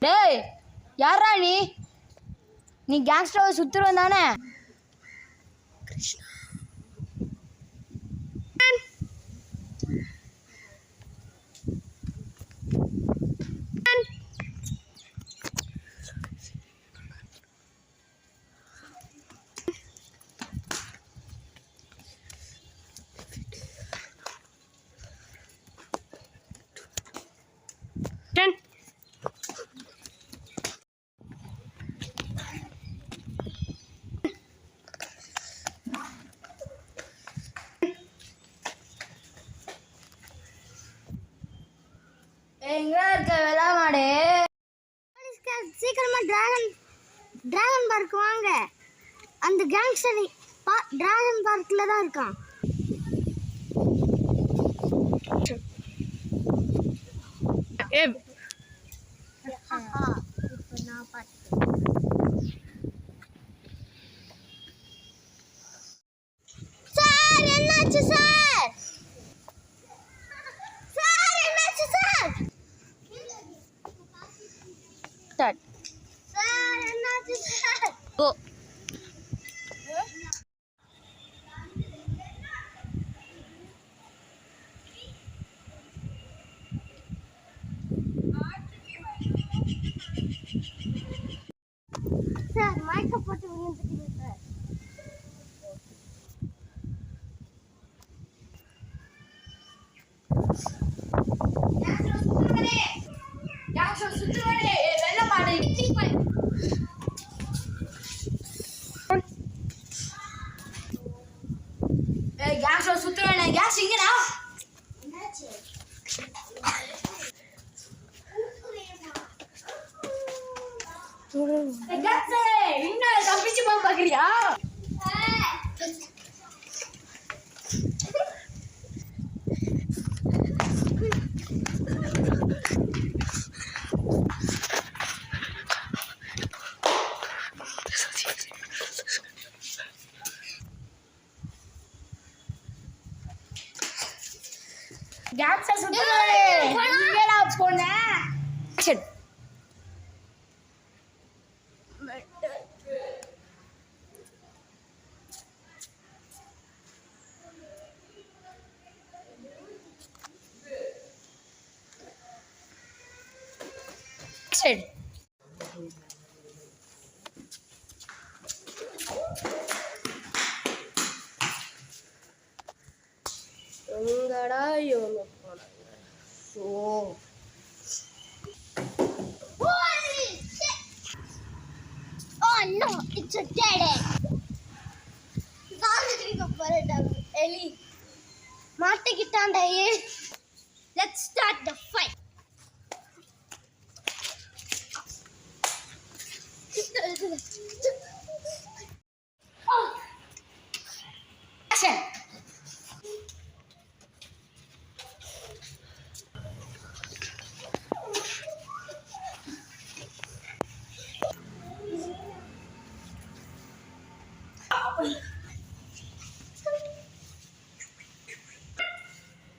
டேய் யாரா நீ கேங்ஸ்டரை சுத்துறவன் தானே? கிருஷ்ணா எங்க இருக்க வெள்ளாமாடு? சீக்கிரமா டிராகன் பார்க் வாங்க. அந்த கேங்ஸ்டர் டிராகன் பார்க்ல தான் இருக்கான். இப்போ நான் சார் என்னாச்சு சார்? சார் என்னாச்சு சார்? ஸ்டார்ட். சார் என்னாச்சு சார்? கோ. சார் மைக்க போட்டு விழுந்துட்டீங்க சார். சுத்துறேன் கேஸ் இங்கடா. என்ன தப்பிச்சு போக பாக்குறியா? கேஸ் சுத்துறேன் எங்கடா போன? சரி சரி எங்கடா இவங்க போனாங்க? ஓ Oh no, it's a dead end. எலி மாட்டிக்கிட்டான்டா. Let's start the fight. Action.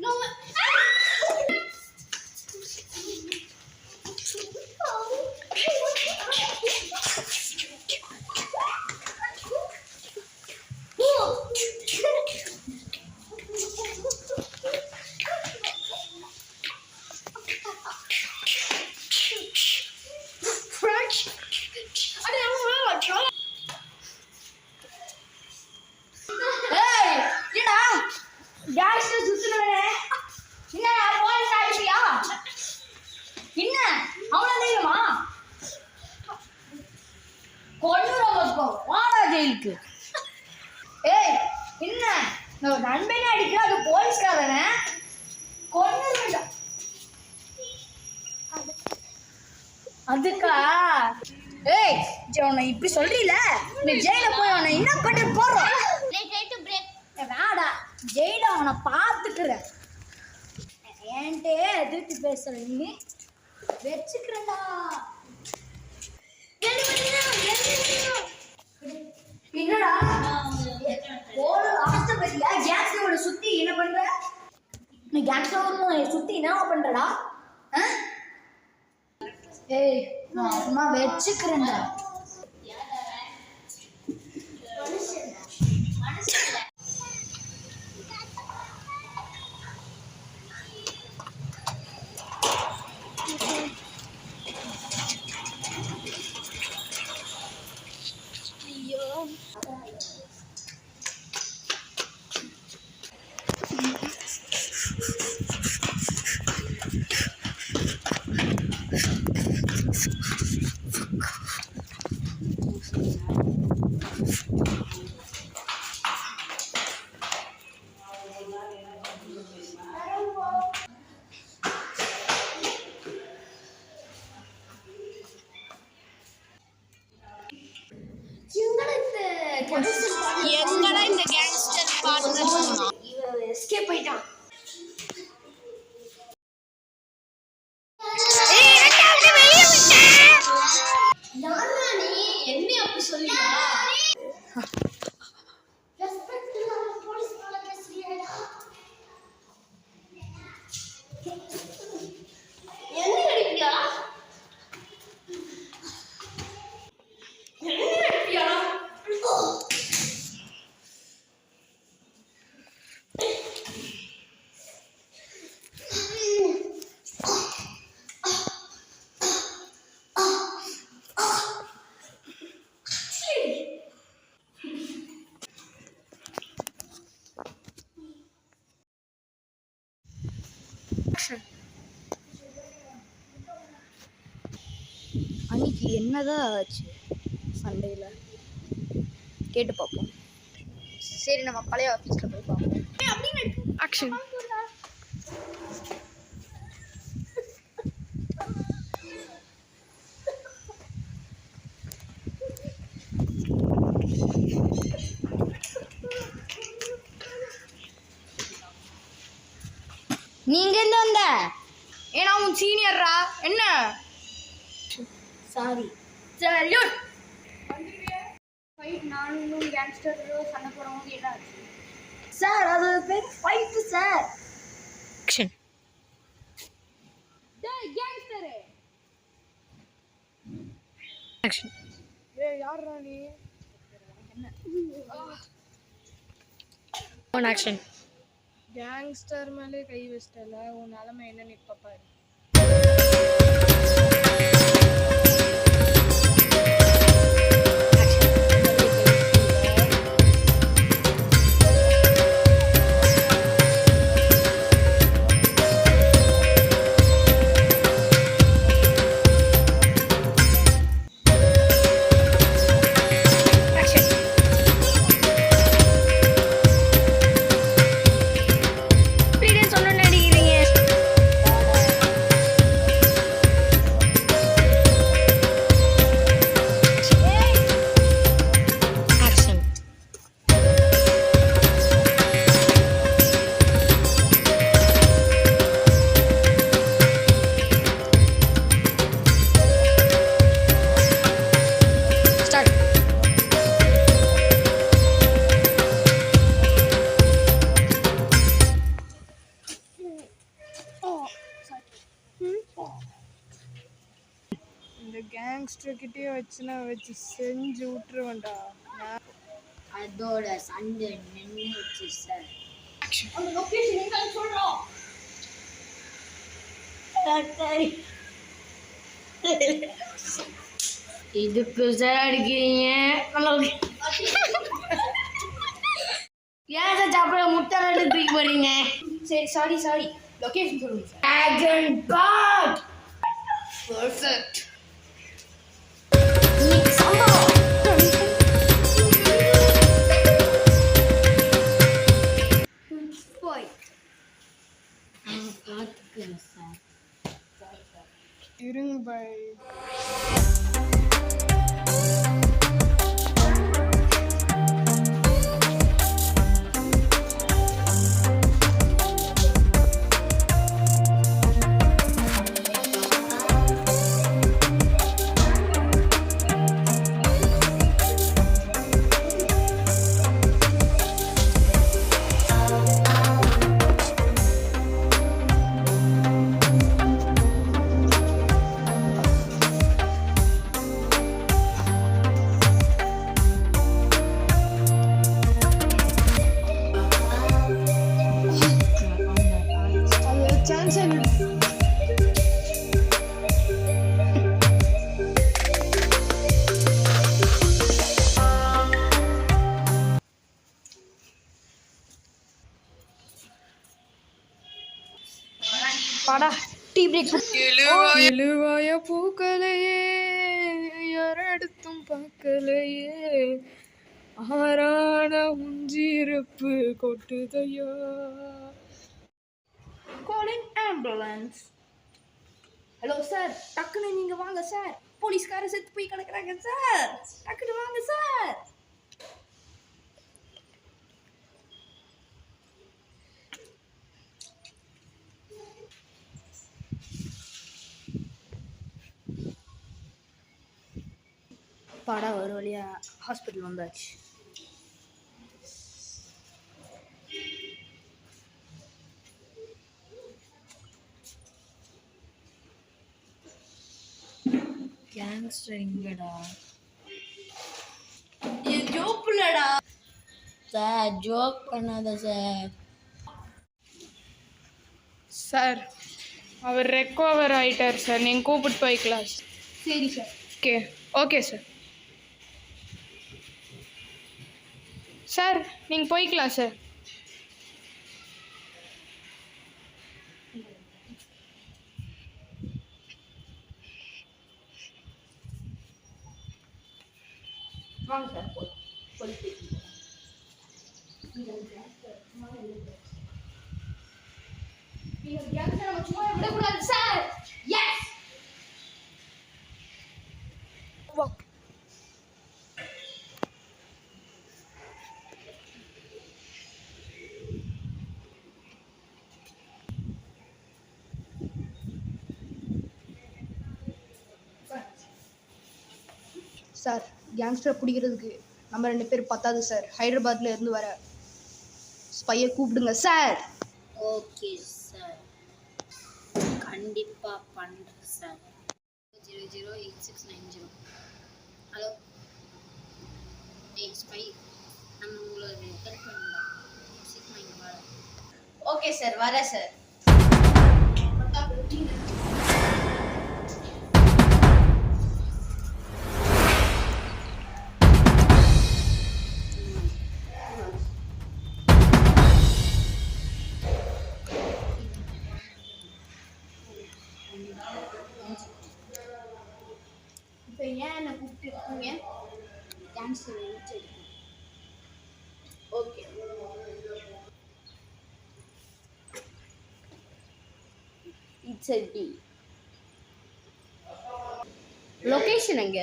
No. ஏய் என்ன நண்பனே அடிக்கிற? அது போலீஸ்காரனே கொன்னு. அதுக்கா? ஏய் உன்னை இப்படி சொல்றீல, நீ ஜெயில போய் அவனை என்ன பண்ணி போறோம்? வேடா ஜெயில அவனை பார்த்துக்கிறேன். ஏன்ட்டே எதிர்த்து பேசுற நீ வச்சுக்கிறேன்டா. என்னடா நீ கேங்ஸ்டர் சுத்தி என்ன பண்றடா? ஏய் நான் அம்மா வெச்சுக்கிறேன்டா. எங்கடா இந்த கேங்ஸ்டர் பார்ட்னர்? இவன் எஸ்கேப் ஆயிட்டான். யாரா நீ? என்ன அப்படி சொல்லியா? ரெஸ்பெக்ட் இல்லாம போலீஸ் மேல பேசுறியேடா. என்ன அடிப்பியா? என்ன அடிப்பியா? அன்னைக்கு என்னதான் ஆச்சு சண்டையில் கேட்டு பார்ப்போம். சரி நம்ம பழைய ஆஃபீஸில் போய் பார்ப்போம். ஆக்ஷன். நீங்க எந்த வந்த? ஏன்னா உன் சீனியர்ரா. என்ன? சாரி. சல்யூட். ஃபைட் நானும் கேங்ஸ்டரும் சண்டை போடும்போது என்ன ஆச்சு? சார் அது பேர் ஃபைட் சார். ஆக்ஷன். டேய் கேங்ஸ்டர். ஆக்ஷன். ஏய் யாரா நீ? One action. கேங்ஸ்டர் மேலே கை வச்சிட்டல, உன் நிலைமை என்னன்னு இப்ப பாரு. இந்த கேங்ஸ்டர் கிட்டே வச்சு செஞ்சு விட்டுருவேன்டா. அதோட சண்டை நின்றுச்சு சார். அந்த லொகேஷன் எங்க சொல்றோம்? இதுக்கு சார் அடிக்கிறீங்க? ஏன் சார் சாப்பிட முட்டை நட்டு தூக்கி போறீங்க? சரி சாரி லொகேஷன் சொல்லுங்க சார். Dragon park. பெர்ஃபெக்ட். இன்னைக்கு சம்பவம். போய் பார்த்துக்கிறேன் சார். இருங்க பை. வாடா டீ பிரேக். எழுவாய பூக்களையே யாரெடுத்தும் பார்க்கலையே ஆறான உஞ்சிருப்பு கொட்டுதையா. Calling ambulance. ஹலோ சார், டக்குன்னு நீங்க வாங்க சார், போலீஸ்கார செத்து போய் கிடக்குறாங்க சார், டக்குன்னு வாங்க சார். பாடா ஒரு வழியா ஹாஸ்பிட்டல் வந்தாச்சு. கேங்ஸ்டர் எங்கடா? ஜோப்புலடா சார், ஜோக் பண்ணாத சார். சார் அவர் ரெக்கவர் ஆயிட்டார் சார், நீங்கள் கூப்பிட்டு போய்க்கலாம். சரி sir. Okay okay sir. Sir நீங்கள் போய்க்கலாம் சார். வாங்க சார், போலீஸ் சும்மா விடக்கூடாது சார். எஸ் சார், கேங்ஸ்டரை பிடிக்கிறதுக்கு நம்ம 2 பேர் பத்தாது சார், ஹைதராபாத்ல இருந்து வர ஸ்பையை கூப்பிடுங்க சார். ஓகே சார், கண்டிப்பாக பண்ணுறேன் சார். 008690. ஹலோ ஸ்பை, நம்ம உங்களுக்கு ஹெல்ப் பண்ணலாம், சீக்கிரம் இங்கே வர. ஓகே சார், வரேன் சார். இப்போ ஏன் என்னை கூப்பிட்டு இருக்கீங்க? Cancer okay. இட்ஸ் எ டி. லொகேஷன் எங்க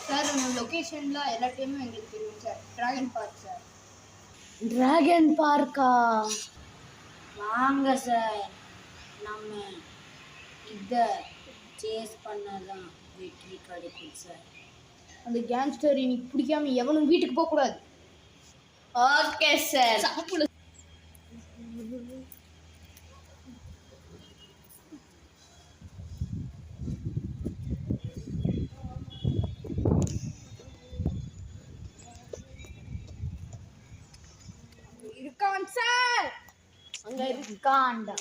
சார்? உங்கள் லொகேஷனில் எல்லா டைமும் எங்களுக்கு தெரியும் sir. Dragon park sir. Dragon பார்க்கா? வாங்க சார், நம்ம இதை சேஸ் பண்ணதான் வெற்றி கிடைக்கும் சார். அந்த கேங்ஸ்டர் இன்னைக்கு பிடிக்காம எவனும் வீட்டுக்கு போகக்கூடாது. Okay sir. சாப்பிடு. இருக்கான் சார், அங்க இருக்காண்டா.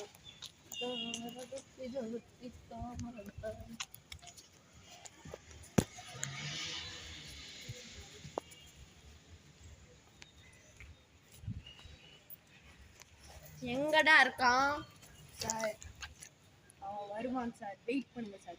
எங்கடா இருக்கான் சார்? அவன் வருவான் சார், வெயிட் பண்ணுங்க சார்.